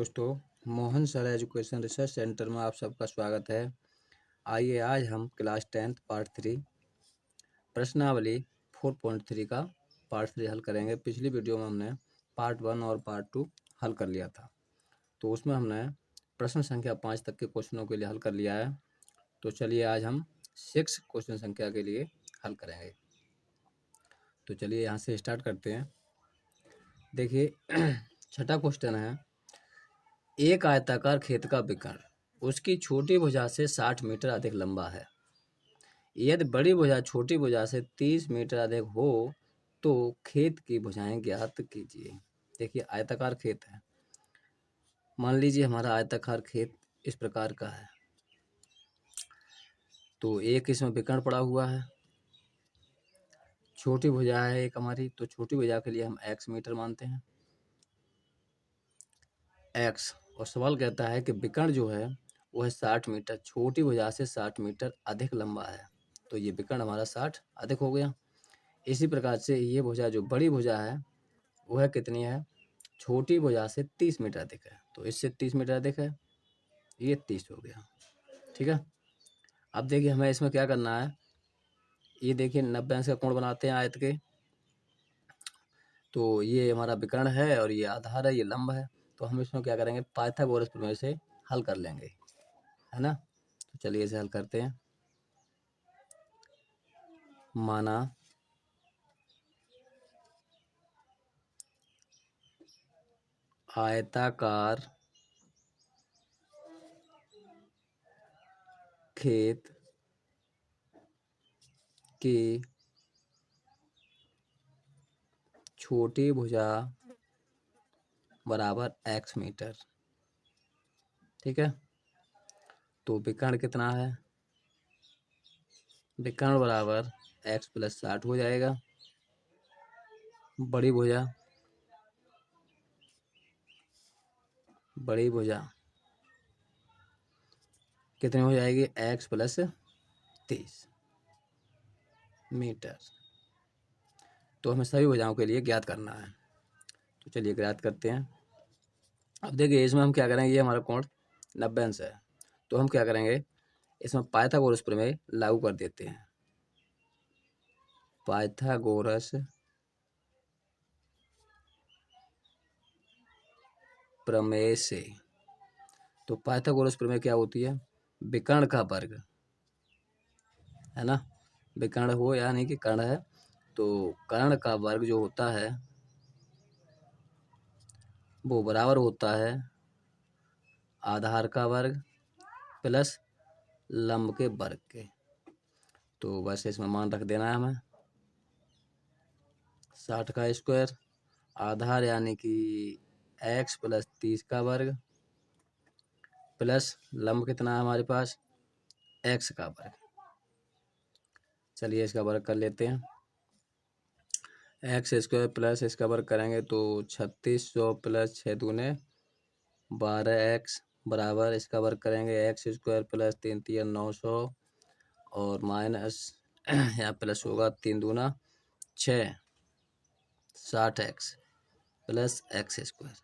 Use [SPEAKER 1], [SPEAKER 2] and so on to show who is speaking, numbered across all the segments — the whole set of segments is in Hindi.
[SPEAKER 1] दोस्तों, Mohan sir education research centre में आप सबका स्वागत है। आइए आज हम क्लास 10th पार्ट 3 प्रश्नावली 4.3 का पार्ट 3 हल करेंगे। पिछली वीडियो में हमने पार्ट 1 और पार्ट 2 हल कर लिया था, तो उसमें हमने प्रश्न संख्या 5 तक के क्वेश्चनों के लिए हल कर लिया है। तो चलिए आज हम 6 क्वेश्चन संख्या के लिए हल करेंगे। तो चलिए यहाँ से स्टार्ट करते हैं। देखिए छठा क्वेश्चन है, एक आयताकार खेत का विकर्ण उसकी छोटी भुजा से 60 मीटर अधिक लंबा है। यदि बड़ी भुजा छोटी भुजा से 30 मीटर अधिक हो तो खेत की भुजाएं ज्ञात कीजिए। देखिए आयताकार खेत है, मान लीजिए हमारा आयताकार खेत इस प्रकार का है। तो एक इसमें विकर्ण पड़ा हुआ है, छोटी भुजा है एक हमारी, तो छोटी भुजा के लिए हम x मीटर मानते हैं x। और सवाल कहता है कि विकर्ण जो है वो है 60 मीटर, छोटी भुजा से 60 मीटर अधिक लंबा है। तो ये विकर्ण हमारा 60 अधिक हो गया। इसी प्रकार से ये भुजा जो बड़ी भुजा है वह कितनी है, छोटी भुजा से 30 मीटर अधिक है। तो इससे 30 मीटर अधिक है, ये 30 हो गया। ठीक है, अब देखिए हमें इसमें क्या करना है। ये देखिए 90 अंश का कोण बनाते हैं आयत के। तो ये हमारा विकर्ण है और ये आधार है, ये लंब है। तो हम इसमें क्या करेंगे, पाइथागोरस प्रमेय से हल कर लेंगे, है ना। तो चलिए इसे हल करते हैं। माना आयताकार खेत की छोटी भुजा बराबर x मीटर। ठीक है, तो विकर्ण कितना है, विकर्ण बराबर x प्लस 60 हो जाएगा। बड़ी भुजा कितनी हो जाएगी, x प्लस 30 मीटर। तो हमें सभी भुजाओं के लिए ज्ञात करना है। तो चलिए ज्ञात करते हैं। अब देखिए इसमें हम क्या करेंगे, ये हमारा कोण 90 अंश है। तो हम क्या करेंगे, इसमें पाइथागोरस प्रमेय लागू कर देते हैं। पाइथागोरस प्रमेय से, तो पाइथागोरस प्रमेय क्या होती है, विकर्ण का वर्ग, है ना। विकर्ण हो या नहीं कि कर्ण है, तो कर्ण का वर्ग जो होता है वो बराबर होता है आधार का वर्ग प्लस लंब के वर्ग के। तो बस इसमें मान रख देना है हमें, 60 का स्क्वायर, आधार यानी कि x प्लस 30 का वर्ग प्लस लंब कितना है हमारे पास, x का वर्ग। चलिए इसका वर्ग कर लेते हैं। x स्क्वायर प्लस इसका वर्ग करेंगे तो 3600 प्लस 6 दूने 12x बराबर, इसका वर्ग करेंगे x स्क्वायर प्लस 3 तिया 900 और माइनस यहाँ प्लस होगा 3 दूना 6, 60x प्लस x स्क्वायर।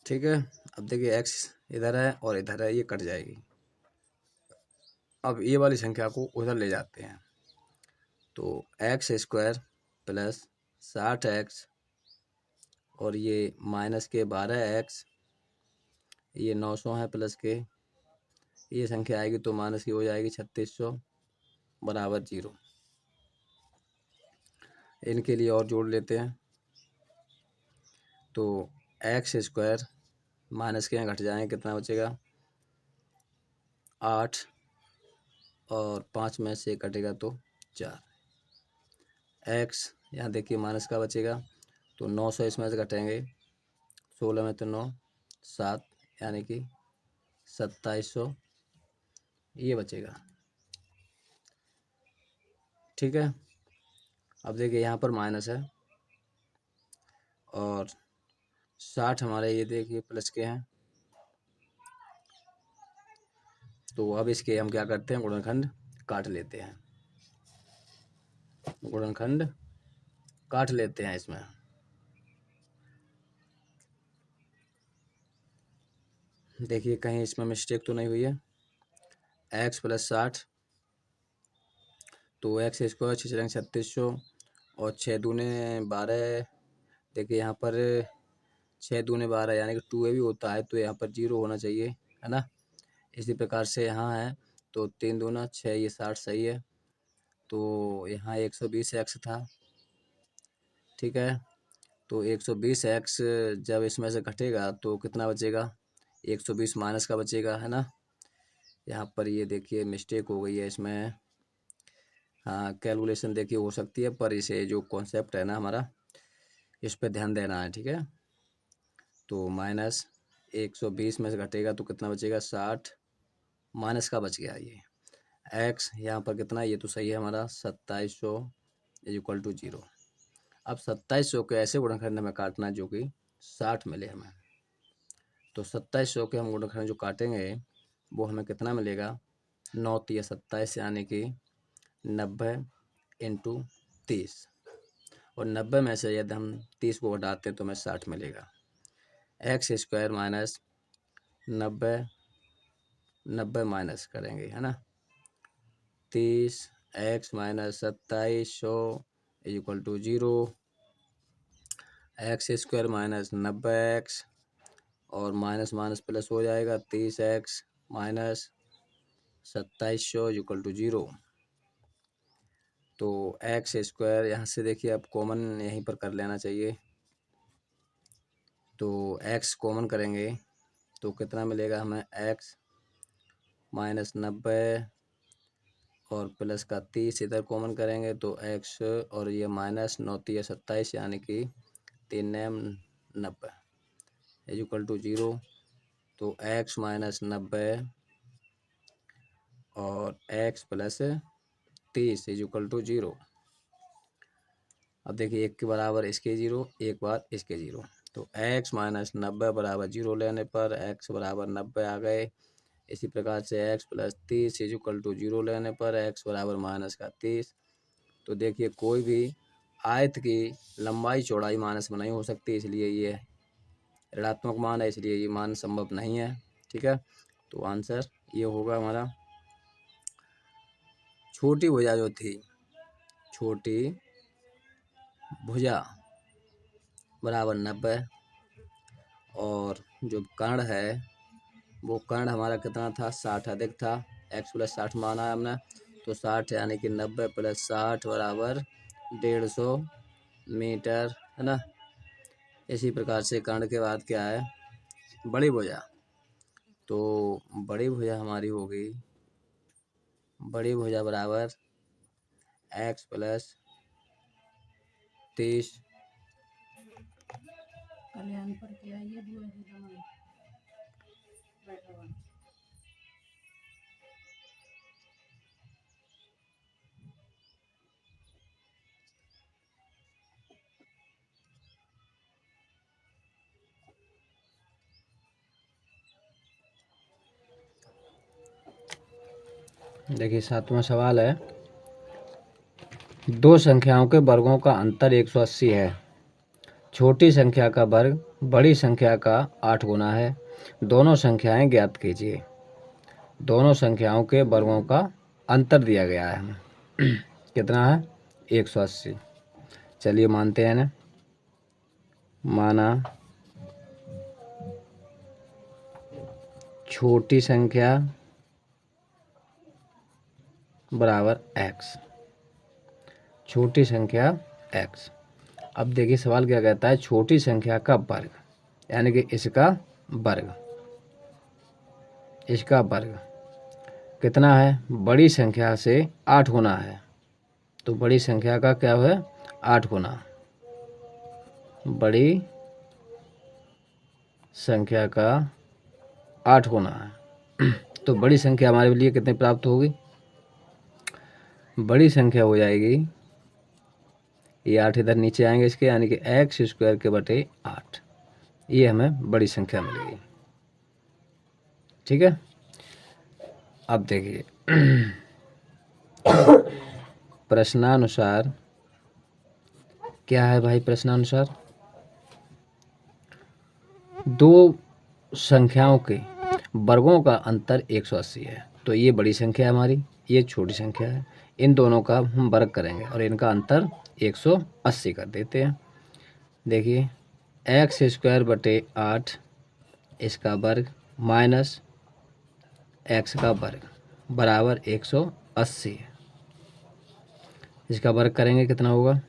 [SPEAKER 1] ठीक है, अब देखिए x इधर है और इधर है, ये कट जाएगी। अब ये वाली संख्या को उधर ले जाते हैं, तो x स्क्वायर प्लस 60x और ये माइनस के 12x, ये 900 है प्लस के, ये संख्या आएगी तो माइनस की हो जाएगी 3600 बराबर 0। इनके लिए और जोड़ लेते हैं, तो x स्क्वायर माइनस के यहाँ घट जाएंगे, कितना बचेगा 8 और 5 में से कटेगा तो 4। x यहाँ देखिए माइनस का बचेगा, तो 900 इसमें से घटेंगे, 16 में तो 9, 7 यानी कि 2700 ये बचेगा। ठीक है, अब देखिए यहाँ पर माइनस है और 60 हमारे ये देखिए प्लस के हैं। तो अब इसके हम क्या करते हैं, गुणनखंड काट लेते हैं, गुणनखंड काट लेते हैं इसमें। देखिए कहीं इसमें मिस्टेक तो नहीं हुई है। x + 60 तो x स्क्वायर 3600 और 6 दूने 12। देखिए यहाँ पर 6 दूने 12 यानी कि 2a भी होता है तो यहाँ पर 0 होना चाहिए, है ना। इसी प्रकार से यहाँ है तो 3 दूना 6, ये 60 सही है। तो यहाँ 120x था, ठीक है। तो 120x जब इसमें से घटेगा तो कितना बचेगा, 120 माइनस का बचेगा, है ना। यहाँ पर ये देखिए मिस्टेक हो गई है इसमें। हाँ कैलकुलेशन देखिए हो सकती है, पर इसे जो कॉन्सेप्ट है ना हमारा, इस पर ध्यान देना है, ठीक है। तो माइनस 120 में से घटेगा तो कितना बचेगा, 60 माइनस का बच गया ये। x यहाँ पर कितना है, ये तो सही है हमारा 2700 = 0। अब 2700 के ऐसे गुणनखंड में काटना जो कि 60 मिले हमें। तो 2700 के हम गुणनखंड जो काटेंगे वो हमें कितना मिलेगा, 9 × 27 यानी कि 90 × 30। और 90 में से यदि हम 30 को घटाते हैं तो हमें 60 मिलेगा। x² माइनस 90 माइनस करेंगे, है ना। 30 x minus 2700 = 0। x² minus 90x और माइनस माइनस प्लस हो जाएगा, 30x माइनस 2700 = 0। तो x² यहाँ से देखिए अब कॉमन यहीं पर कर लेना चाहिए। तो x कॉमन करेंगे तो कितना मिलेगा हमें, x माइनस 90 और प्लस का 30 इधर कॉमन करेंगे तो x और ये माइनस 9 × 27 यानी कि 3 9 90 = 0। तो x माइनस 90 और x प्लस 30 = 0। अब देखिए एक के बराबर इसके 0, एक बार इसके 0। तो x माइनस 90 बराबर 0 लेने पर x बराबर 90 आ गए। इसी प्रकार से x प्लस 30 = 0 लेने पर x बराबर माइनस का 30। तो देखिए कोई भी आयत की लंबाई चौड़ाई माइनस में नहीं हो सकती, इसलिए ये ऋणात्मक मान है, इसलिए ये मान संभव नहीं है, ठीक है। तो आंसर ये होगा हमारा। छोटी भुजा जो थी, छोटी भुजा बराबर 90 और जो कर्ण है वो कर्ण हमारा कितना था, 60 अधिक था। x + 60 माना है हमने, तो 60 यानी कि 90 + 60 बराबर 150 मीटर, है ना। इसी प्रकार से कर्ण के बाद क्या है, बड़ी भुजा। तो बड़ी भुजा हमारी होगी, बड़ी भुजा बराबर x + 30
[SPEAKER 2] कल्याण पर किया ये
[SPEAKER 1] देखिए 7वां सवाल है, दो संख्याओं के वर्गों का अंतर 180 है। छोटी संख्या का वर्ग बड़ी संख्या का 8 गुना है। दोनों संख्याएं ज्ञात कीजिए। दोनों संख्याओं के वर्गों का अंतर दिया गया है हमें कितना है, 180। चलिए मानते हैं ना, माना छोटी संख्या बराबर x, छोटी संख्या x। अब देखिए सवाल क्या कहता है, छोटी संख्या का वर्ग यानी कि इसका वर्ग, इसका वर्ग कितना है, बड़ी संख्या से 8 गुना है। तो बड़ी संख्या का क्या है, 8 गुना। बड़ी संख्या का 8 गुना है। तो बड़ी संख्या हमारे लिए कितनी प्राप्त होगी, बड़ी संख्या हो जाएगी, ये 8 इधर नीचे आएंगे इसके, यानी कि x² के बटे 8, ये हमें बड़ी संख्या मिलेगी, ठीक है। अब देखिए प्रश्नानुसार क्या है भाई, प्रश्नानुसार दो संख्याओं के वर्गों का अंतर 180 है। तो ये बड़ी संख्या है हमारी, ये छोटी संख्या है, इन दोनों का हम वर्ग करेंगे और इनका अंतर 180 कर देते हैं। देखिए x² बटे 8 इसका वर्ग माइनस x का वर्ग बराबर 180 है। इसका वर्ग करेंगे कितना होगा,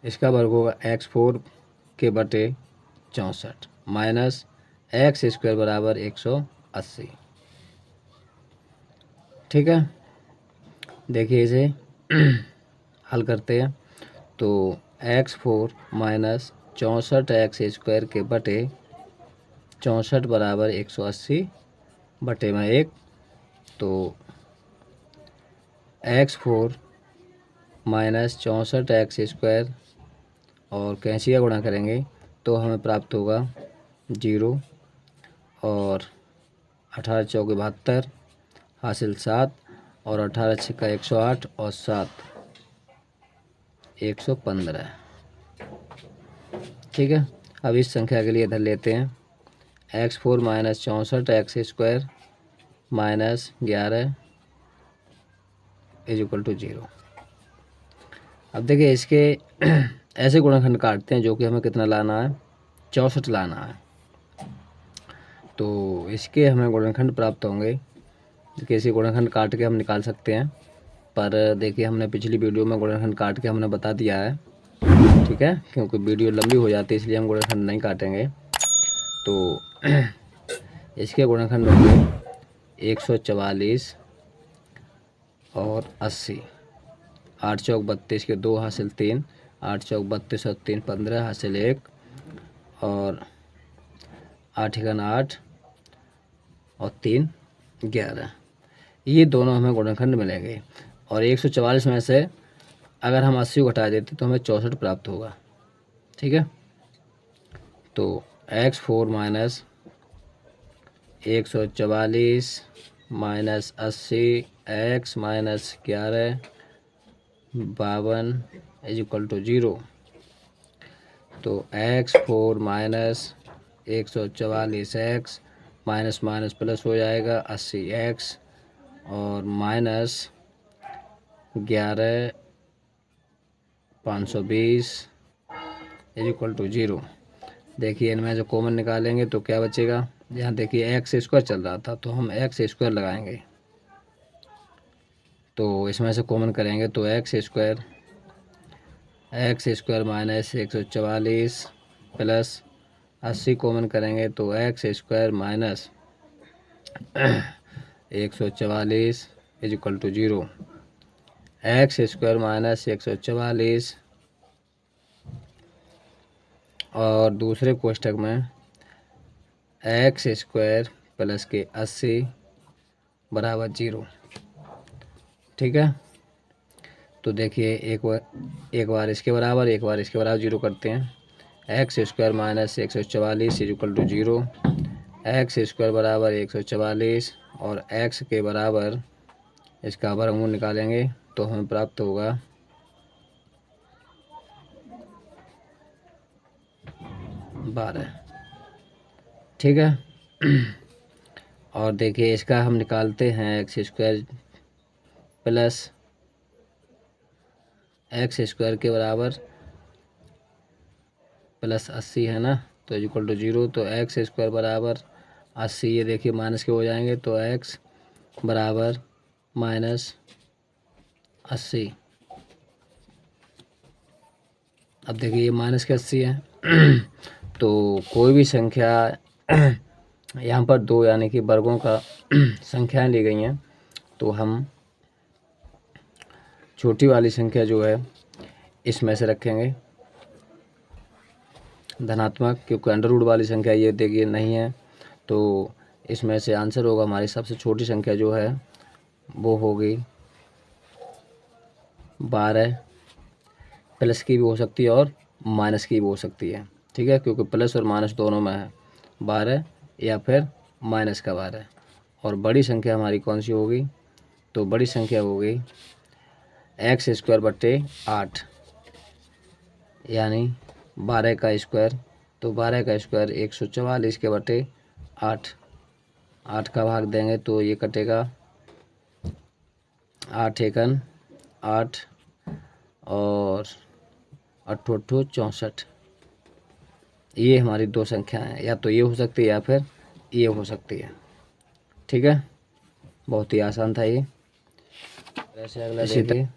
[SPEAKER 1] इसका वर्ग होगा x4 के बटे 64 माइनस x² बराबर 180। ठीक है, देखिए इसे हल करते हैं। तो x4 माइनस 64x² के बटे 64 बराबर 180 बटे में 1। तो x4 माइनस 64x² और कैंची का गुणा करेंगे तो हमें प्राप्त होगा 0 और 18 चौके 72 हासिल 7 और 18 छक्का 108 और 7 115। ठीक है, अब इस संख्या के लिए इधर लेते हैं x4 माइनस 64x² माइनस 11 = 0। अब देखिए इसके ऐसे गुणनखंड काटते हैं जो कि हमें कितना लाना है, 64 लाना है। तो इसके हमें गुणनखंड प्राप्त होंगे। देखिए इसी गुणनखंड काट के हम निकाल सकते हैं, पर देखिए हमने पिछली वीडियो में गुणनखंड काट के हमने बता दिया है। ठीक है, क्योंकि वीडियो लंबी हो जाती है इसलिए हम गुणनखंड नहीं काटेंगे। तो इसके गुणनखंड होंगे 144 और 80। 8 चौक 32 के 2 हासिल 3, 8 चौक 32 और 3 15 हासिल 1 और 8 × 8 और 3 11। ये दोनों हमें गुणनखंड मिलेंगे और 144 में से अगर हम 80 को घटा देते तो हमें 64 प्राप्त होगा। ठीक है, तो x4 minus 144 minus 80 x minus 11 52 = 0। तो x4 minus 144x minus minus plus हो जाएगा 80x और माइनस 11 520 = 0। देखिए इनमें जो कॉमन निकालेंगे तो क्या बचेगा, यहाँ देखिए x² चल रहा था तो हम x² लगाएंगे। तो इसमें से कॉमन करेंगे तो x² माइनस 144 प्लस 80 कॉमन करेंगे तो x² माइनस 144 = 0। x² माइनस 144 और दूसरे कोष्ठक में x² प्लस के 80 बराबर 0। ठीक है, तो देखिए एक बार इसके बराबर एक बार इसके बराबर 0 करते हैं। x² माइनस 144 = 0, x² बराबर 144 और x के बराबर इसका वर्गमूल निकालेंगे तो हमें प्राप्त होगा 12। ठीक है, और देखिए इसका हम निकालते हैं x² प्लस x² के बराबर प्लस 80 है ना, तो = 0। तो x² बराबर 80, ये देखिए माइनस के हो जाएंगे तो x बराबर माइनस 80। अब देखिए ये माइनस के 80 है तो कोई भी संख्या यहाँ पर 2 यानी कि वर्गों का संख्याएं ली गई हैं तो हम छोटी वाली संख्या जो है इसमें से रखेंगे धनात्मक, क्योंकि अंडर रूट वाली संख्या ये देखिए नहीं है। तो इसमें से आंसर होगा हमारी सबसे छोटी संख्या जो है वो होगी 12। प्लस की भी हो सकती है और माइनस की भी हो सकती है। ठीक है, क्योंकि प्लस और माइनस दोनों में है 12 या फिर माइनस का 12। और बड़ी संख्या हमारी कौन सी होगी, तो बड़ी संख्या होगी x² बटे 8 यानी 12 का स्क्वायर तो 12 का स्क्वायर 144 के बटे 8, 8 का भाग देंगे तो ये कटेगा 8 एकन 8 और 8 8 64। ये हमारी दो संख्या हैं, या तो ये हो सकती है या फिर ये हो सकती है। ठीक है, बहुत ही आसान था ये। ऐसे अगला देखिए,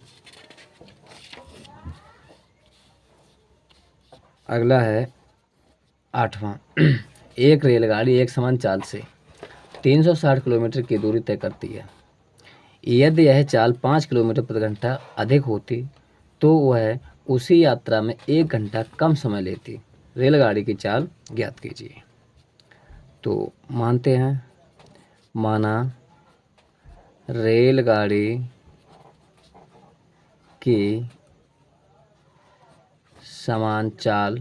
[SPEAKER 1] अगला है 8वां। एक रेलगाड़ी एक समान चाल से 360 किलोमीटर की दूरी तय करती है। यदि यह चाल 5 किलोमीटर प्रति घंटा अधिक होती तो वह उसी यात्रा में 1 घंटा कम समय लेती। रेलगाड़ी की चाल ज्ञात कीजिए। तो मानते हैं, माना रेलगाड़ी की समान चाल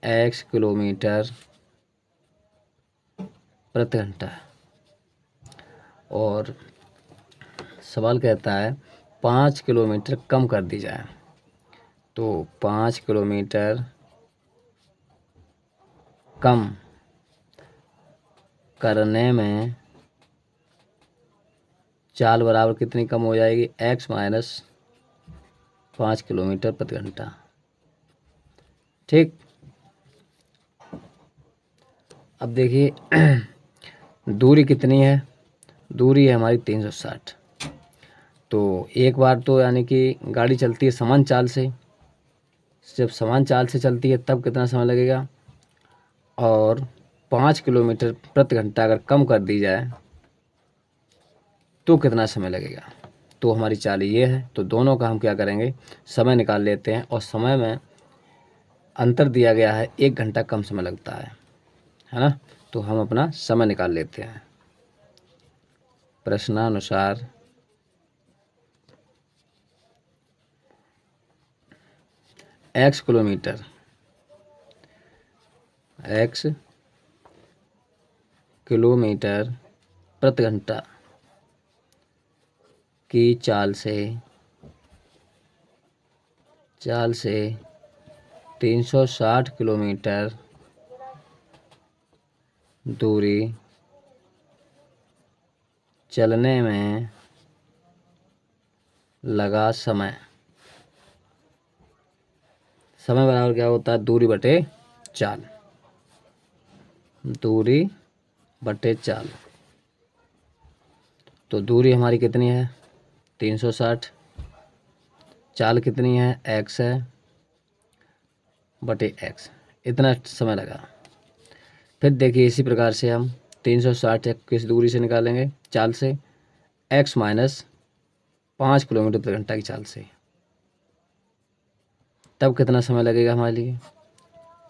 [SPEAKER 1] x किलोमीटर प्रति घंटा है और सवाल कहता है 5 किलोमीटर कम कर दी जाए। तो 5 किलोमीटर कम करने में चाल बराबर कितनी कम हो जाएगी, x माइनस 5 किलोमीटर प्रति घंटा। ठीक, अब देखिए दूरी कितनी है, दूरी है हमारी 360। तो एक बार तो यानी कि गाड़ी चलती है समान चाल से, जब समान चाल से चलती है तब कितना समय लगेगा, और 5 किलोमीटर प्रति घंटा अगर कम कर दी जाए तो कितना समय लगेगा। तो हमारी चाल ये है, तो दोनों का हम क्या करेंगे, समय निकाल लेते हैं। और समय में अंतर दिया गया है, 1 घंटा कम समय लगता है ना। तो हम अपना समय निकाल लेते हैं। प्रश्नानुसार x किलोमीटर प्रति घंटा की चाल से 360 किलोमीटर दूरी चलने में लगा समय। समय बराबर क्या होता है, दूरी बटे चाल, दूरी बटे चाल। तो दूरी हमारी कितनी है 360, चाल कितनी है x है बटे x, इतना समय लगा। फिर देखिए इसी प्रकार से हम 360 किस दूरी से निकालेंगे, चाल से, x माइनस 5 किलोमीटर प्रति घंटा की चाल से। तब कितना समय लगेगा हमारे लिए,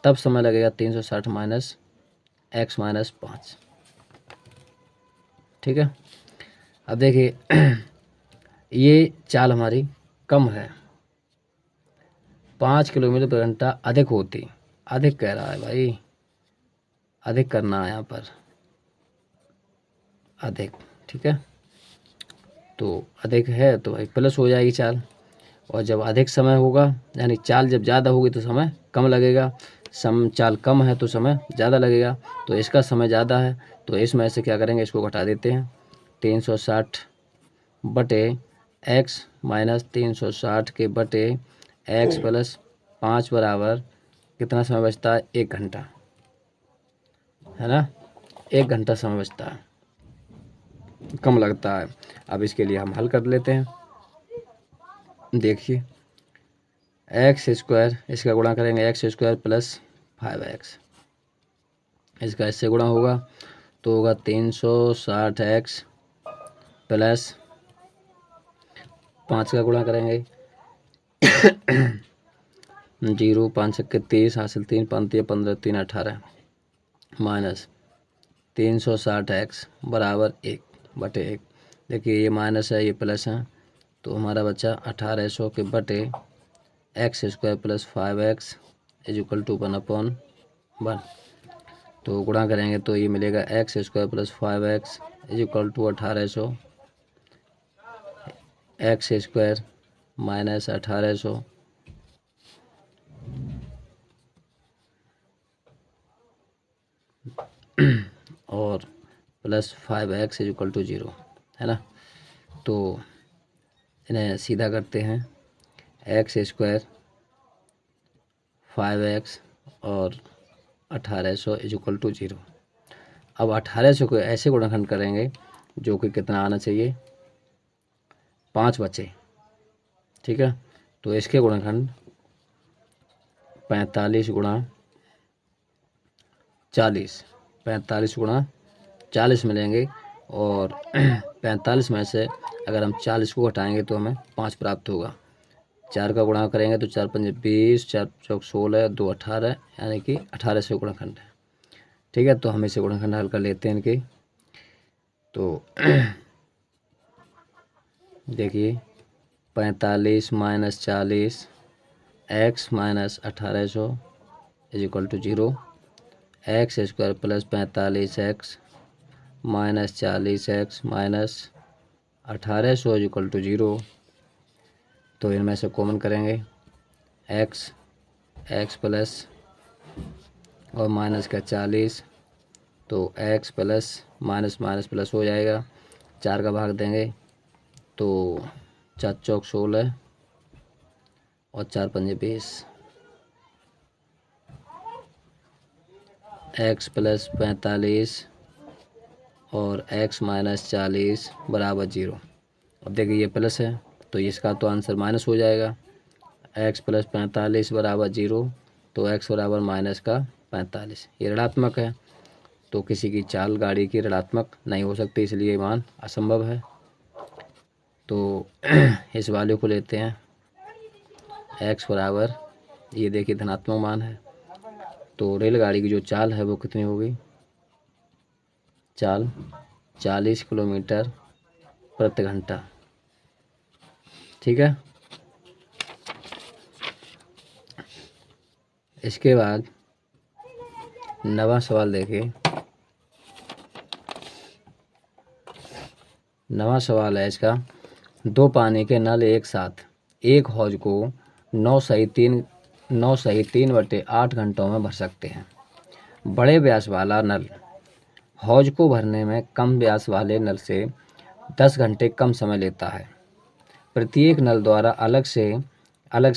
[SPEAKER 1] तब समय लगेगा 360 माइनस x माइनस 5। ठीक है, अब देखिए ये चाल हमारी कम है, 5 किलोमीटर प्रति घंटा अधिक होती, अधिक कह रहा है भाई, अधिक करना है यहाँ पर, अधिक। ठीक है, तो अधिक है तो भाई प्लस हो जाएगी चाल। और जब अधिक समय होगा यानी चाल जब ज़्यादा होगी तो समय कम लगेगा, चाल कम है तो समय ज़्यादा लगेगा। तो इसका समय ज़्यादा है तो इसमें से क्या करेंगे, इसको घटा देते हैं। 360 बटे x माइनस 360 के बटे x प्लस 5 बराबर कितना समय बचता है, 1 घंटा, है ना। 1 घंटा समय बचता है, कम लगता है। अब इसके लिए हम हल कर लेते हैं। देखिए एक्स स्क्वायर, इसका गुणा करेंगे x स्क्वायर प्लस 5x, इसका इससे गुणा होगा तो होगा 360x प्लस 5 का गुणा करेंगे 0 5 के 30 हासिल 3 5 15 3 18 माइनस 360x बराबर 1 बटे 1। देखिए ये माइनस है ये प्लस है, तो हमारा बचा 1800 के बटे x square plus 5x is equal to 1/1। तो गुणा करेंगे तो ये मिलेगा x square plus 5x is equal to 1800 x square minus 1800 और प्लस 5x इक्वल टू 0, है ना। तो इन्हें सीधा करते हैं, एक्स स्क्वायर 5x और 1800 इक्वल टू 0। अब 1800 को ऐसे गुणनखंड करेंगे जो कि कितना आना चाहिए, 5 बचे, ठीक है। तो इसके गुणनखंड 45 गुणा 40, 45 गुणा 40 मिलेंगे। और 45 में से अगर हम 40 को घटाएंगे तो हमें 5 प्राप्त होगा। 4 का गुणा करेंगे तो 4 पंजे 20, 4 चौक 16, 2 18, यानी कि 1800 गुणनखंड है, ठीक है। तो हम इसे गुणनखंड हल कर लेते हैं इनके। तो देखिए 45 minus 40 x minus 1800 equal to 0, x square plus 45 x minus 40 x minus 1800 equal to 0। तो इनमें से कॉमन करेंगे, एक्स एक्स प्लस और माइनस का 40, तो x plus minus minus plus हो जाएगा। 4 का भाग देंगे तो 4 चौक 16 और 4 पंजे 20, एक्स प्लस 45 और एक्स माइनस 40 बराबर 0। अब देखिए ये प्लस है तो इसका तो आंसर माइनस हो जाएगा। एक्स प्लस 45 बराबर 0, तो एक्स बराबर माइनस का 45, ये ऋणात्मक है। तो किसी की चाल गाड़ी की ऋणात्मक नहीं हो सकती, इसलिए ये मान असंभव है। तो इस वैल्यू को लेते हैं, एक्स बराबर, ये देखिए धनात्मक मान है। तो रेलगाड़ी की जो चाल है वो कितनी होगी, चाल 40 किलोमीटर प्रति घंटा, ठीक है। इसके बाद 9वां सवाल देखिए। 9वां सवाल है इसका, 2 पानी के नल एक साथ एक हौज को 9 सही 3/8 घंटों में भर सकते हैं। बड़े व्यास वाला नल हौज को भरने में कम व्यास वाले नल से 10 घंटे कम समय लेता है। प्रत्येक नल द्वारा अलग से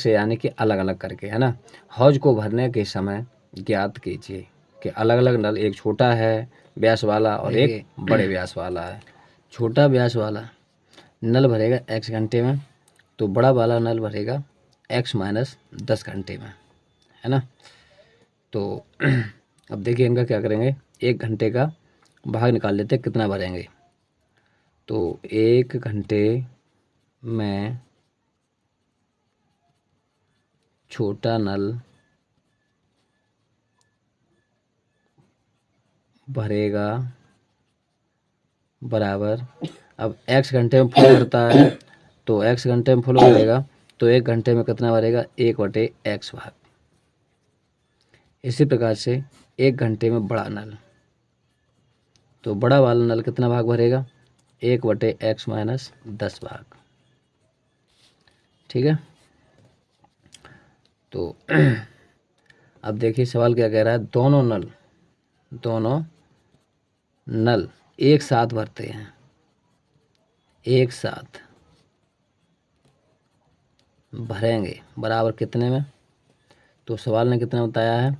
[SPEAKER 1] यानी कि अलग अलग करके, है ना, हौज को भरने के समय ज्ञात कीजिए कि अलग अलग नल, एक छोटा है व्यास वाला और एक बड़े व्यास वाला है। छोटा व्यास वाला नल भरेगा x घंटे में, तो बड़ा वाला नल भरेगा x माइनस 10 घंटे में, है ना। तो अब देखिए इनका क्या करेंगे, 1 घंटे का भाग निकाल लेते हैं, कितना भरेंगे। तो 1 घंटे में छोटा नल भरेगा बराबर, अब x घंटे में फुल भरता है तो x घंटे में फुल भरेगा, तो 1 घंटे में कितना भरेगा, 1/x भाग। इसी प्रकार से 1 घंटे में बड़ा नल, तो बड़ा वाला नल कितना भाग भरेगा, 1/x माइनस 10 भाग, ठीक है। तो अब देखिए सवाल क्या कह रहा है, दोनों नल एक साथ भरते हैं, एक साथ भरेंगे बराबर कितने में। तो सवाल ने कितना बताया है,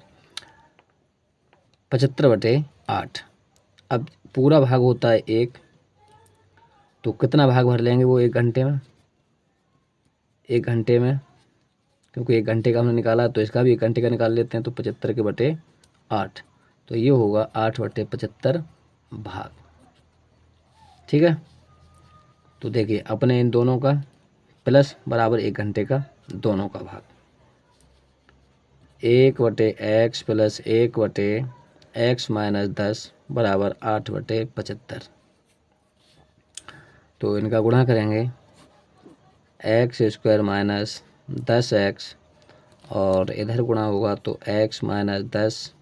[SPEAKER 1] 75/8। अब पूरा भाग होता है 1, तो कितना भाग भर लेंगे वो 1 घंटे में, 1 घंटे में, क्योंकि 1 घंटे का हमने निकाला तो इसका भी 1 घंटे का निकाल लेते हैं, तो 75/8, तो ये होगा 8/75 भाग, ठीक है। तो देखिए अपने इन दोनों का प्लस बराबर 1 घंटे का दोनों का भाग, 1/x प्लस 1/x माइनस 10 बराबर 8/75। तो इनका गुणा करेंगे, एक्स स्क्वायर माइनस 10x और इधर गुणा होगा तो x माइनस 10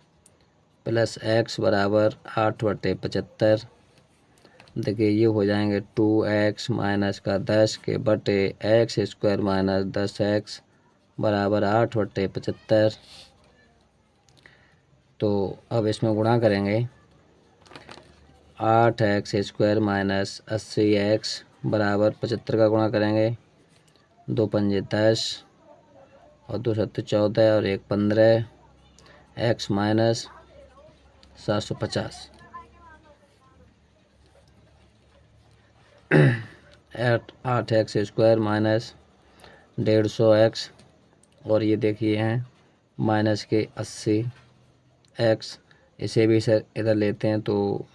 [SPEAKER 1] प्लस x बराबर 8/75। देखिए ये हो जाएंगे 2x माइनस का 10 के बटे एक्स स्क्वायर माइनस 10x बराबर 8/75। तो अब इसमें गुणा करेंगे। 8x² माइनस 80x बराबर 75 का गुणा करेंगे। 2 पंजे 10 और 2 सत्ते 14 और 1 15 x minus 750। 8x² minus 150x और ये देखिए हैं माइनस के 80x। इसे भी सर इधर लेते हैं तो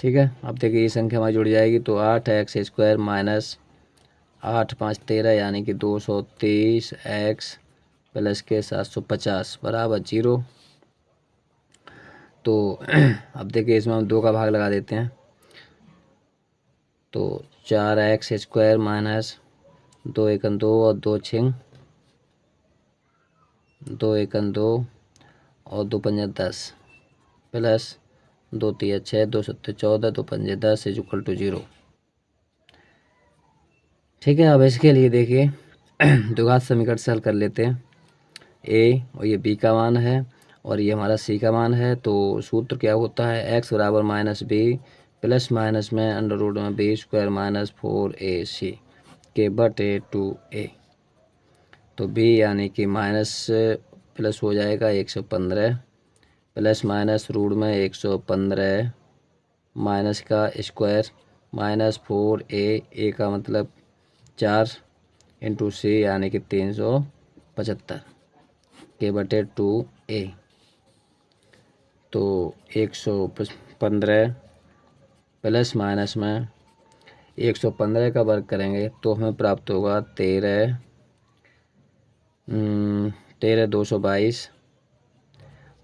[SPEAKER 1] ठीक है। अब देखिए ये संख्या हमारी जुड़ जाएगी तो 8x² माइनस 8 5 13 यानी कि 223x प्लस के 750 बराबर 0। तो अब देखिए इसमें हम 2 का भाग लगा देते हैं तो 4x² माइनस 2 एकन 2 और 2 छिंग 2 एकन 2 और 2 पंजे 10 प्लस 2 तिया 6 2 सत्ते 14 2 पंजे 10 इज इक्वल टू 0। ठीक है। अब इसके लिए देखिए द्विघात समीकरण से हल कर लेते हैं। ए और ये बी का मान है और ये हमारा सी का मान है। तो सूत्र क्या होता है, x बराबर माइनस बी प्लस माइनस में अंडर रूट में b² माइनस 4ac के बटे 2a। तो b यानी कि माइनस प्लस हो जाएगा 115 प्लस माइनस रूट में 115 माइनस का स्क्वायर माइनस 4a का मतलब 4 इंटू सी यानी कि 375 के बटे 2a। तो 115 प्लस माइनस में 115 का वर्ग करेंगे तो हमें प्राप्त होगा 13 222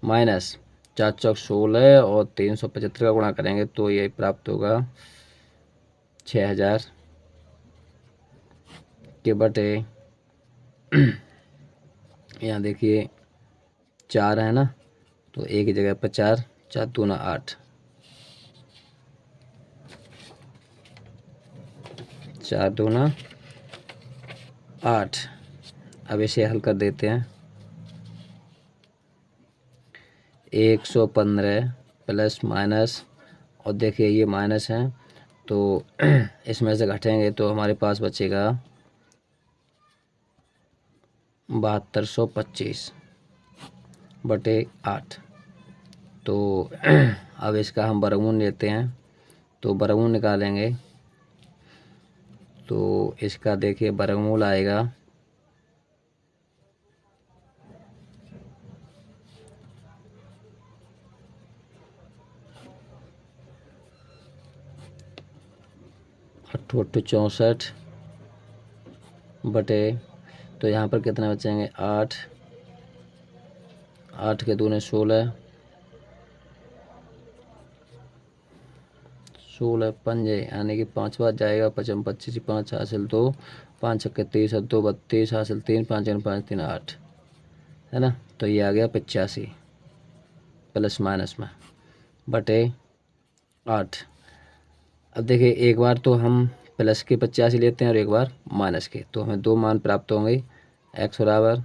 [SPEAKER 1] माइनस 4 चौक 16 और 375 का गुणा करेंगे तो ये प्राप्त होगा 6000 के बटे यहाँ देखिए 4 है ना, तो एक ही जगह पर 4 4 दूना 8 4 दूना 8। अब इसे हल कर देते हैं। 115 प्लस माइनस और देखिए ये माइनस है तो इसमें से घटेंगे तो हमारे पास बचेगा 7225 बटे 8। तो अब इसका हम वर्गमूल लेते हैं तो वर्गमूल निकालेंगे तो इसका देखिए वर्गमूल आएगा 8 64 बटे, तो यहाँ पर कितना बचेंगे 8 8 के दूने 16 16 पंजे यानी कि 5 बार जाएगा 55 25 5 हासिल 2 5 छक्के 30 2 32 हासिल 3 5 5 3 8 है ना। तो ये आ गया 85 प्लस माइनस में बटे 8। अब देखिए एक बार तो हम प्लस के 85 लेते हैं और एक बार माइनस के, तो हमें 2 मान प्राप्त होंगे x बराबर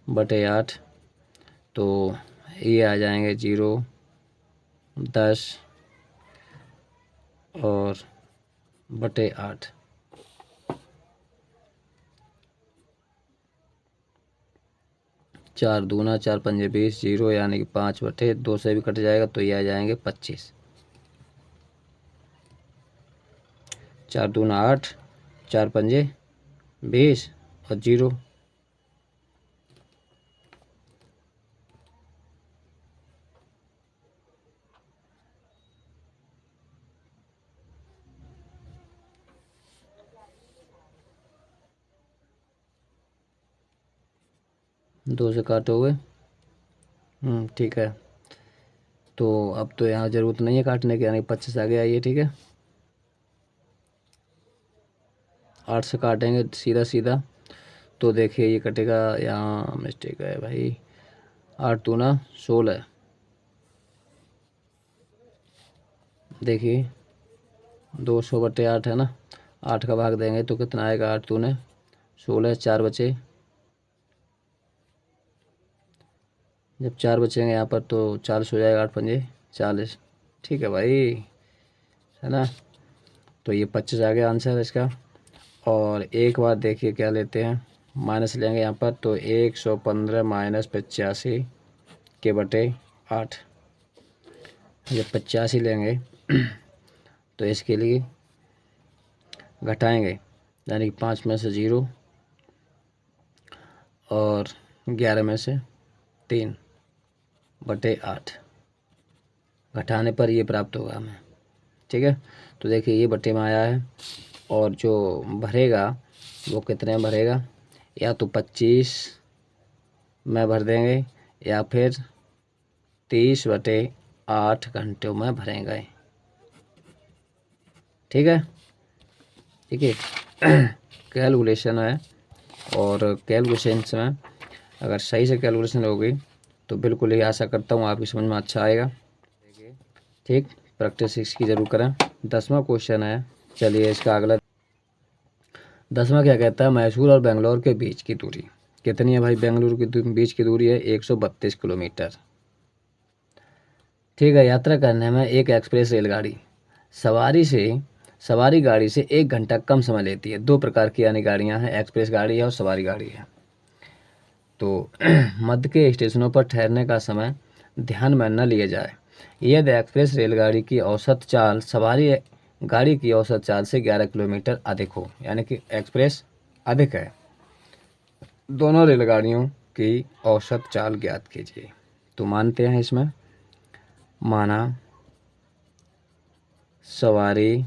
[SPEAKER 1] बटे 8। तो ये आ जाएंगे 0 10 और बटे 8। चार दूना 4 पंजे 20 0 यानी कि 5 बटे 2 से भी कट जाएगा तो ये आ जाएंगे 25। 4 दूना 8 4 पंजे 20 और 0। दो से काटोगे ठीक है। तो अब तो यहाँ ज़रूरत नहीं है काटने की, यानी 25 आ गया ये ठीक है। 8 से काटेंगे सीधा सीधा तो देखिए ये कटेगा, यहाँ मिस्टेक है भाई। 8 दूना 16 देखिए 200 बटे 8 है ना, 8 का भाग देंगे तो कितना आएगा, 8 दूने 16, 4 बचे। जब 4 बचेंगे यहाँ पर तो 40 हो जाएगा, 8 पंजे 40। ठीक है भाई, है ना। तो ये 25 आ गया आंसर इसका। और एक बार देखिए क्या लेते हैं, माइनस लेंगे यहाँ पर तो 115 माइनस 85 के बटे 8। जब 85 लेंगे तो इसके लिए घटाएंगे, यानी कि 5 में से 0 और 11 में से 3 बटे 8 घटाने पर ये प्राप्त होगा हमें। ठीक है, तो देखिए ये बटे में आया है, और जो भरेगा वो कितने में भरेगा, या तो 25 में भर देंगे या फिर 30 बटे 8 घंटों में भरेंगे। ठीक है, ठीक है। कैलकुलेशन है, और कैलकुलेशन में अगर सही से कैलकुलेशन होगी तो बिल्कुल ही आशा करता हूँ आपकी समझ में अच्छा आएगा। ठीक, प्रैक्टिस इसकी ज़रूर करें। 10वां क्वेश्चन है, चलिए इसका अगला। 10वां क्या कहता है, मैसूर और बेंगलोर के बीच की दूरी कितनी है भाई। बेंगलुरु के बीच की दूरी है 132 किलोमीटर। ठीक है, यात्रा करने में एक एक्सप्रेस रेलगाड़ी सवारी गाड़ी से 1 घंटा कम समय लेती है। 2 प्रकार की यानी गाड़ियाँ हैं, एक्सप्रेस गाड़ी है और सवारी गाड़ी है। तो मध्य के स्टेशनों पर ठहरने का समय ध्यान में न लिया जाए यदि एक्सप्रेस रेलगाड़ी की औसत चाल सवारी गाड़ी की औसत चाल से 11 किलोमीटर अधिक हो, यानी कि एक्सप्रेस अधिक है। दोनों रेलगाड़ियों की औसत चाल ज्ञात कीजिए। तो मानते हैं इसमें, माना सवारी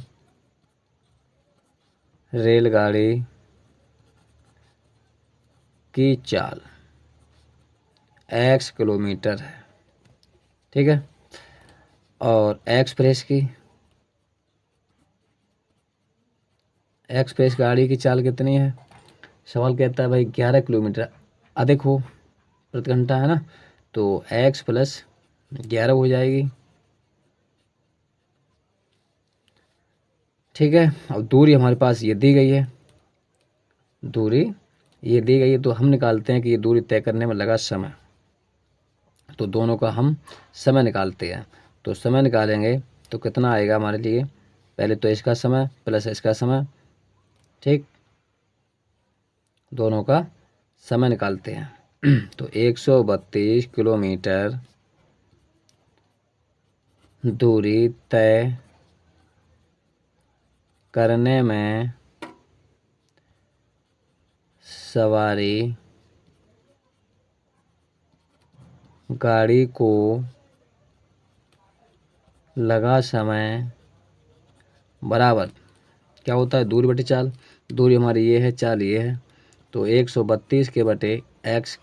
[SPEAKER 1] रेलगाड़ी की चाल x किलोमीटर है। ठीक है, और एक्सप्रेस गाड़ी की चाल कितनी है। सवाल कहता है भाई 11 किलोमीटर अधिक हो प्रति घंटा, है ना। तो x प्लस 11 हो जाएगी। ठीक है, अब दूरी हमारे पास ये दी गई है, तो हम निकालते हैं कि ये दूरी तय करने में लगा समय। तो दोनों का हम समय निकालते हैं। तो समय निकालेंगे तो कितना आएगा हमारे लिए, पहले तो इसका समय प्लस इसका समय। ठीक, दोनों का समय निकालते हैं। तो 132 किलोमीटर दूरी तय करने में सवारी गाड़ी को लगा समय बराबर क्या होता है, दूरी बटे चाल। दूरी हमारी ये है, चाल ये है, तो 132 के बटे x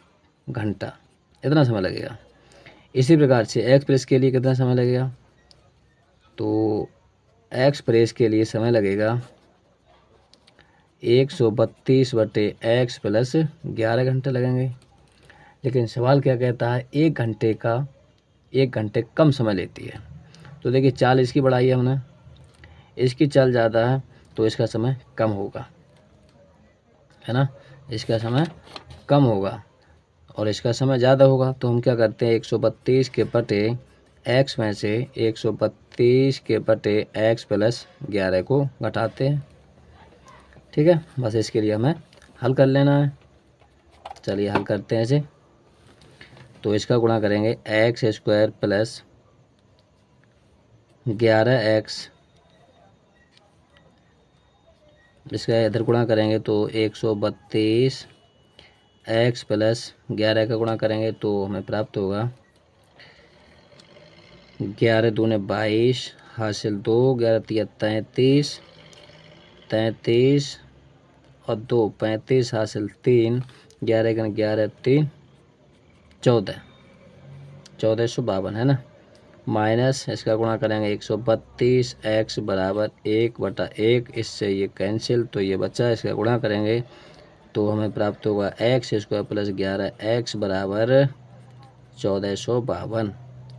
[SPEAKER 1] घंटा, इतना समय लगेगा। इसी प्रकार से एक्सप्रेस के लिए कितना समय लगेगा, तो एक्सप्रेस के लिए समय लगेगा 132 बटे x प्लस 11 घंटे लगेंगे। लेकिन सवाल क्या कहता है, 1 घंटे कम समय लेती है। तो देखिए चाल इसकी बढ़ाई है हमने, इसकी चाल ज़्यादा है तो इसका समय कम होगा, है ना। इसका समय कम होगा और इसका समय ज़्यादा होगा। तो हम क्या करते हैं, 132 के बटे x में से 132 के बटे x प्लस 11 को घटाते हैं। ठीक है, बस इसके लिए हमें हल कर लेना है। चलिए हल करते हैं इसे। तो इसका गुणा करेंगे x² प्लस 11x, इसका इधर गुणा करेंगे तो 132 x प्लस 11 का गुणा करेंगे तो हमें प्राप्त होगा 11 दूने 22 हासिल 2, 11 तिया 33, 33 और 2 35 हासिल 3, 11 का 11 3 14, 1452, है ना। माइनस इसका गुणा करेंगे 132 x बराबर 1/1, इससे ये कैंसिल, तो ये बचा। इसका गुणा करेंगे तो हमें प्राप्त होगा x² प्लस 11x बराबर 1452।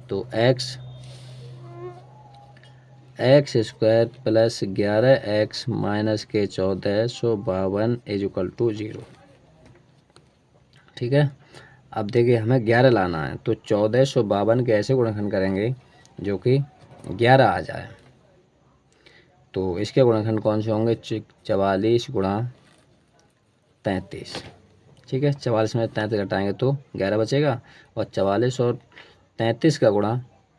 [SPEAKER 1] तो x x square plus 11x minus के 1452 इज इक्वल टू 0। ठीक है, अब देखिए हमें 11 लाना है, तो 1452 के ऐसे गुणनखंड करेंगे जो कि 11 आ जाए। तो इसके गुणनखंड कौन से होंगे? 44 गुणा 33। ठीक है, 44 में 33 घटाएंगे तो 11 बचेगा, और 44 और 33 का गुणा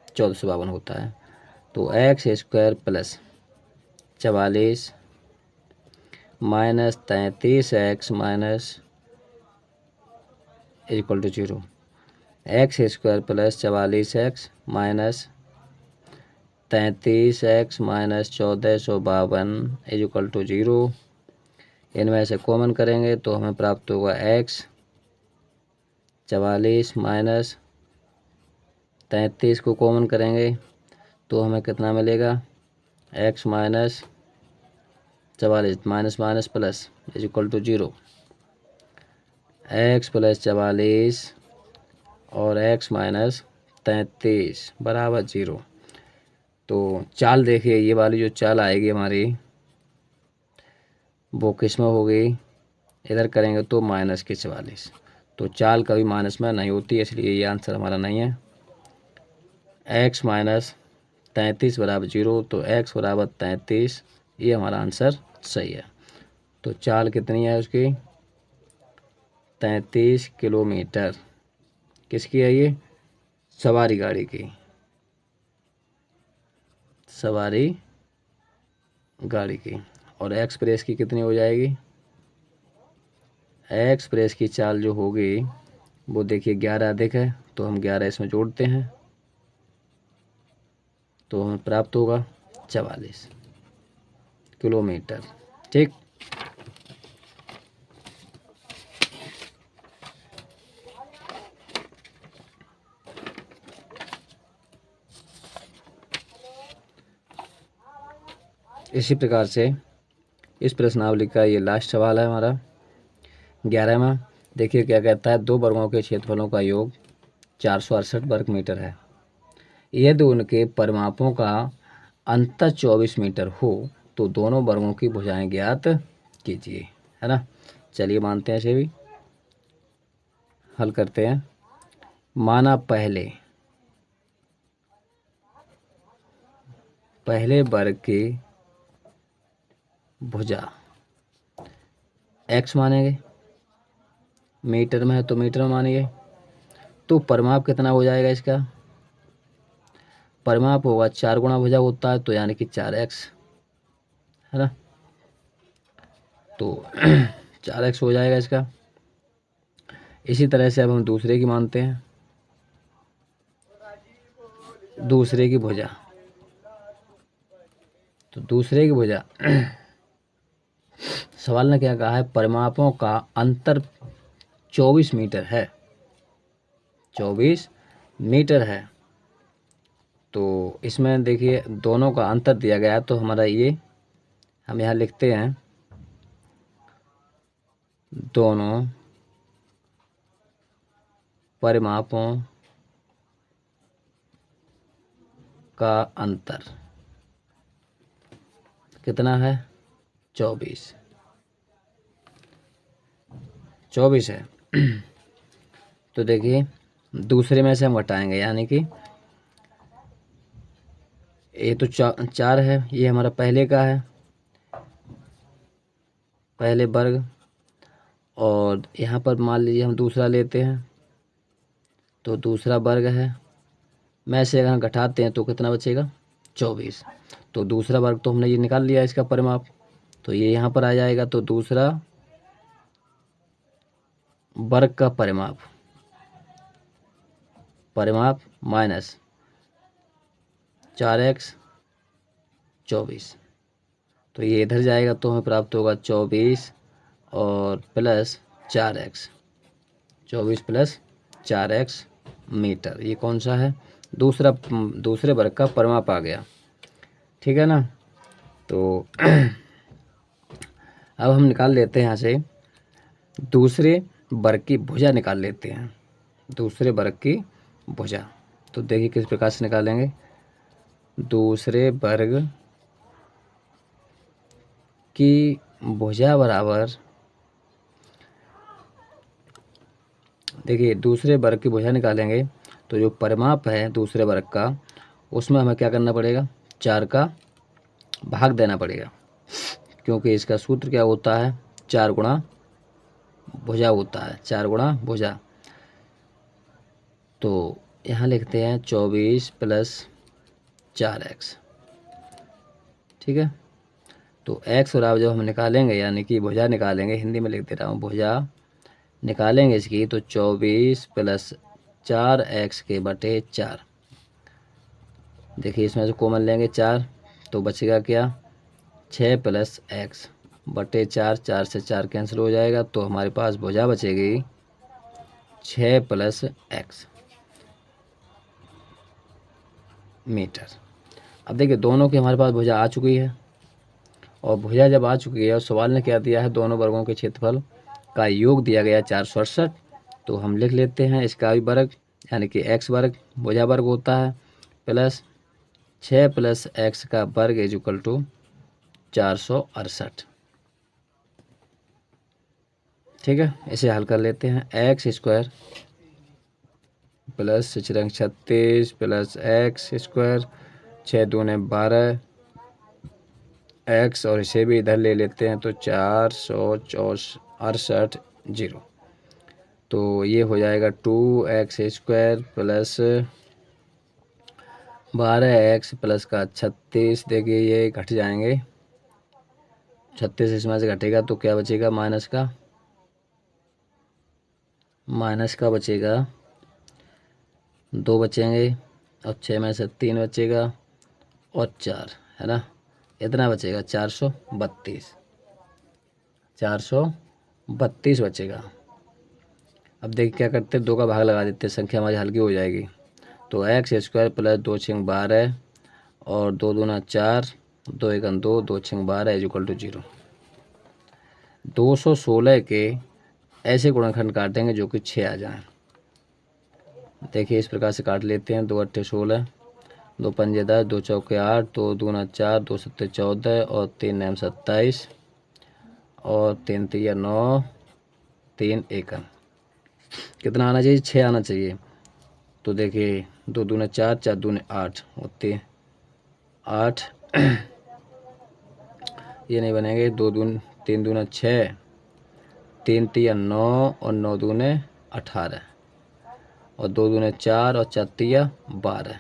[SPEAKER 1] 1452 होता है। तो x square plus 44 minus 33x minus equal to 0। X square plus 44x minus 33x minus 1452 इक्वल टू 0। इनमें से कॉमन करेंगे तो हमें प्राप्त होगा x 44 माइनस 33 को कॉमन करेंगे तो हमें कितना मिलेगा? x minus 44 minus minus plus is equal to 0। x plus 44 और x माइनस 33 बराबर 0। तो चाल देखिए, ये वाली जो चाल आएगी हमारी वो किस में होगी? इधर करेंगे तो माइनस के 44। तो चाल कभी माइनस में नहीं होती, इसलिए ये आंसर हमारा नहीं है। x माइनस 33 बराबर 0, तो x बराबर 33, ये हमारा आंसर सही है। तो चाल कितनी है उसकी? 33 किलोमीटर। किसकी है ये? सवारी गाड़ी की, सवारी गाड़ी की। और एक्सप्रेस की कितनी हो जाएगी? एक्सप्रेस की चाल जो होगी वो देखिए 11 अधिक है, तो हम 11 इसमें जोड़ते हैं तो हमें प्राप्त होगा 44 किलोमीटर। ठीक, इसी प्रकार से इस प्रश्नावली का ये लास्ट सवाल है हमारा 11वां। देखिए क्या कहता है, दो वर्गों के क्षेत्रफलों का योग 468 वर्ग मीटर है। यदि उनके परिमापों का अंतर 24 मीटर हो तो दोनों वर्गों की भुजाएं ज्ञात कीजिए। है ना, चलिए मानते हैं, इसे भी हल करते हैं। माना पहले वर्ग की भुजा x मानेंगे, मीटर में है तो मीटर में मानेंगे, तो परिमाप कितना हो जाएगा? इसका परिमाप होगा 4 गुणा भुजा होता है, तो यानी कि 4x, है ना। तो 4x हो जाएगा इसका। इसी तरह से अब हम दूसरे की मानते हैं, दूसरे की भुजा। तो दूसरे की भुजा सवाल ने क्या कहा है? परिमापों का अंतर 24 मीटर है, 24 मीटर है। तो इसमें देखिए दोनों का अंतर दिया गया है, तो हमारा ये हम यहाँ लिखते हैं, दोनों परिमापों का अंतर कितना है? 24 है। तो देखिए दूसरे में से हम घटाएंगे, यानी कि ये तो 4 है, ये हमारा पहले का है, पहले वर्ग। और यहाँ पर मान लीजिए हम दूसरा लेते हैं, तो दूसरा वर्ग है, में से अगर हम घटाते हैं तो कितना बचेगा? 24। तो दूसरा वर्ग तो हमने ये निकाल लिया इसका परिमाप, तो ये यहाँ पर आ जाएगा। तो दूसरा वर्ग का परिमाप माइनस 4x 24, तो ये इधर जाएगा तो हमें प्राप्त होगा 24 और plus 4x, 24 plus 4x metre. ये कौन सा है? दूसरे वर्ग का परिमाप आ गया। ठीक है ना। तो अब हम निकाल लेते हैं यहाँ से दूसरे वर्ग की भुजा निकाल लेते हैं, दूसरे वर्ग की भुजा। तो देखिए किस प्रकार से निकालेंगे। दूसरे वर्ग की भुजा बराबर, देखिए दूसरे वर्ग की भुजा निकालेंगे तो जो परिमाप है दूसरे वर्ग का, उसमें हमें क्या करना पड़ेगा, 4 का भाग देना पड़ेगा, क्योंकि इसका सूत्र क्या होता है, 4 गुणा भुजा होता है, 4 गुणा भुजा। तो यहाँ लिखते हैं 24 + 4x, ठीक है। तो x बराबर जब हम निकालेंगे, यानी कि भुजा निकालेंगे, हिंदी में लिख दे रहा हूँ, भुजा निकालेंगे इसकी, तो 24 + 4x के बटे 4। देखिए इसमें से कॉमन लेंगे 4, तो बचेगा क्या, 6 + x बटे 4, 4 से 4 कैंसिल हो जाएगा, तो हमारे पास भुजा बचेगी 6 + x मीटर। अब देखिए दोनों की हमारे पास भुजा आ चुकी है, और भुजा जब आ चुकी है और सवाल ने क्या दिया है, दोनों वर्गों के क्षेत्रफल का योग दिया गया 468। तो हम लिख लेते हैं इसका भी वर्ग, यानी कि x वर्ग भुजा वर्ग होता है, प्लस 6 + x का वर्ग = 468, ठीक है। इसे हल कर लेते हैं, x² + 36 + x² 6 दूने 12 x, और इसे भी इधर ले लेते हैं तो 468 0। तो ये हो जाएगा 2x² + 12x + का 36, देखिए ये घट जाएंगे, 36 इसमें से घटेगा तो क्या बचेगा, माइनस का बचेगा, 2 बचेंगे, और 6 में से 3 बचेगा, और 4 है ना, इतना बचेगा 432 बचेगा। अब देखिए क्या करते हैं, 2 का भाग लगा देते हैं, संख्या हमारी हल्की हो जाएगी। तो x² + 2 × 12 और 2 दूना 4, 2 × 2, 2 × 12 = 0। 216 के ऐसे गुणनखंड काटेंगे जो कि 6 आ जाए। देखिए इस प्रकार से काट लेते हैं, 2 × 8 = 16, 2 × 5 = 10, 2 × 4 = 8, 2 दूना 4, 2 × 7 = 14, और 3 × 9 = 27, और 3 × 3 = 9, 3 × 1 कितना आना चाहिए, 6 आना चाहिए। तो देखिए 2 दूना 4, 4 दूने 8, और 8 ये नहीं बनेंगे, 3 दूना 6, 3 × 3 = 9, और 9 दूने 18, और 2 दूने 4, और 4 × 3 = 12,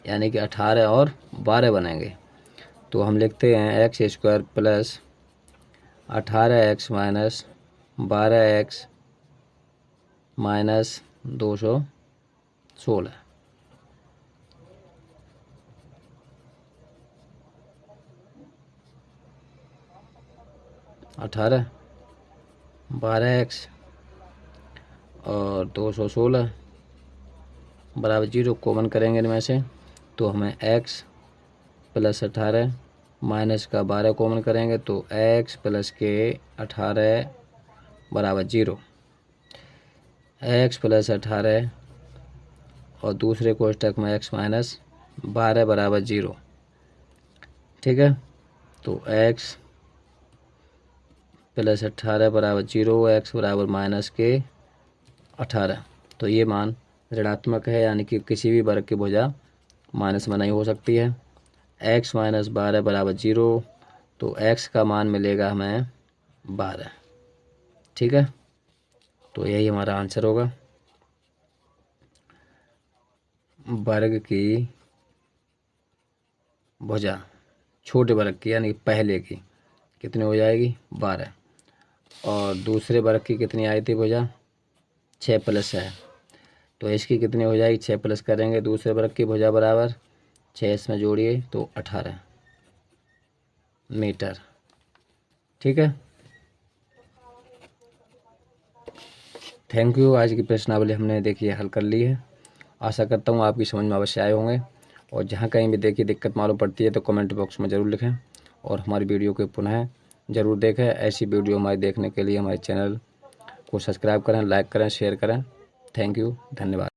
[SPEAKER 1] यानी कि 18 और 12 बनेंगे। तो हम लिखते हैं x² + 18x - 12x - 216। अठारह 12x और 216 बराबर 0, कॉमन करेंगे इनमें से, तो हमें x + 18 माइनस का 12 कॉमन करेंगे, तो x + के 18 बराबर 0, x + 18 और दूसरे कोष्ठक में x - 12 बराबर 0, ठीक है। तो x + 18 बराबर 0, x बराबर -18। तो ये मान ऋणात्मक है, यानी कि किसी भी वर्ग की भुजा माइनस में नहीं हो सकती है। x - 12 बराबर 0, तो x का मान मिलेगा हमें 12, ठीक है। तो यही हमारा आंसर होगा। वर्ग की भुजा छोटे वर्ग की, यानी पहले की कितनी हो जाएगी, 12, और दूसरे वर्ग की कितनी आई थी भुजा, 6 प्लस है, तो इसकी कितनी हो जाएगी, 6 प्लस करेंगे दूसरे वर्ग की भुजा बराबर 6, इसमें जोड़िए तो 18 मीटर, ठीक है। Thank you. आज की प्रश्नावली हमने देखिए हल कर ली है। आशा करता हूँ आपकी समझ में अवश्य आए होंगे, और जहाँ कहीं भी देखिए दिक्कत मालूम पड़ती है तो कमेंट बॉक्स में ज़रूर लिखें, और हमारी वीडियो को पुनः ज़रूर देखें। ऐसी वीडियो हमारे देखने के लिए हमारे चैनल को सब्सक्राइब करें, लाइक करें, शेयर करें। थैंक यू, धन्यवाद।